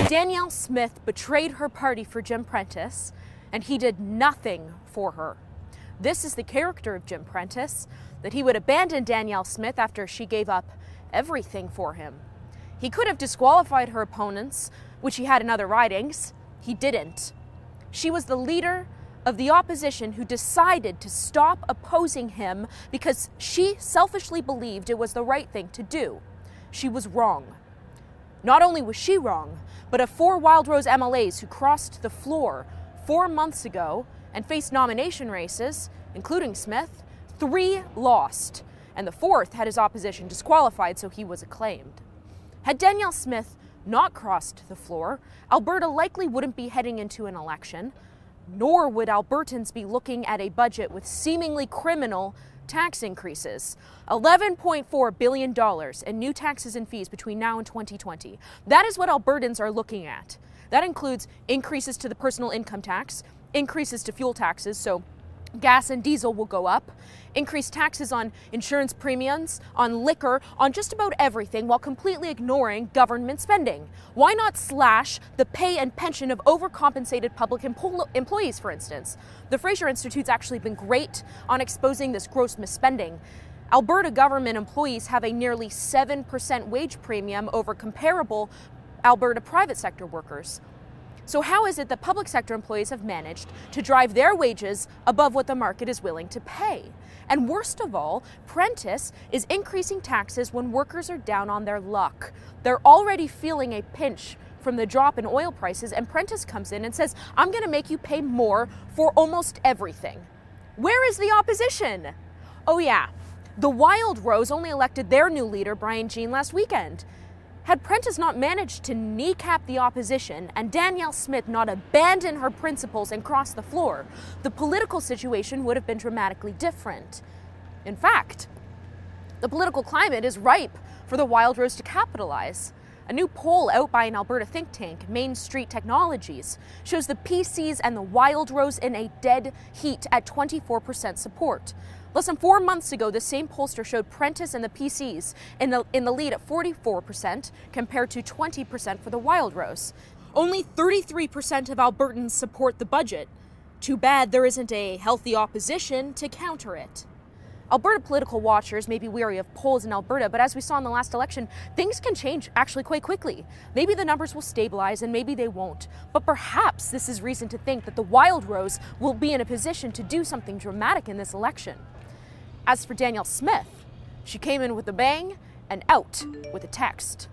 Danielle Smith betrayed her party for Jim Prentice, and he did nothing for her. This is the character of Jim Prentice, that he would abandon Danielle Smith after she gave up everything for him. He could have disqualified her opponents, which he had in other ridings. He didn't. She was the leader of the opposition who decided to stop opposing him because she selfishly believed it was the right thing to do. She was wrong. Not only was she wrong, but of 4 Wildrose MLAs who crossed the floor 4 months ago and faced nomination races, including Smith, 3 lost, and the 4th had his opposition disqualified, so he was acclaimed. Had Danielle Smith not crossed the floor, Alberta likely wouldn't be heading into an election, nor would Albertans be looking at a budget with seemingly criminal tax increases. $11.4 billion in new taxes and fees between now and 2020. That is what Albertans are looking at. That includes increases to the personal income tax, increases to fuel taxes, so gas and diesel will go up, increased taxes on insurance premiums, on liquor, on just about everything, while completely ignoring government spending. Why not slash the pay and pension of overcompensated public employees, for instance? The Fraser Institute's actually been great on exposing this gross misspending. Alberta government employees have a nearly 7% wage premium over comparable Alberta private sector workers. So how is it that public sector employees have managed to drive their wages above what the market is willing to pay? And worst of all, Prentice is increasing taxes when workers are down on their luck. They're already feeling a pinch from the drop in oil prices, and Prentice comes in and says, I'm going to make you pay more for almost everything. Where is the opposition? Oh yeah, the Wildrose only elected their new leader, Brian Jean, last weekend. Had Prentice not managed to kneecap the opposition and Danielle Smith not abandon her principles and cross the floor, the political situation would have been dramatically different. In fact, the political climate is ripe for the Wildrose to capitalize. A new poll out by an Alberta think tank, Mainstreet Technologies, shows the PCs and the Wildrose in a dead heat at 24% support. Less than 4 months ago, the same pollster showed Prentice and the PCs in the lead at 44% compared to 20% for the Wildrose. Only 33% of Albertans support the budget. Too bad there isn't a healthy opposition to counter it. Alberta political watchers may be weary of polls in Alberta, but as we saw in the last election, things can change actually quite quickly. Maybe the numbers will stabilize and maybe they won't. But perhaps this is reason to think that the Wildrose will be in a position to do something dramatic in this election. As for Danielle Smith, she came in with a bang and out with a text.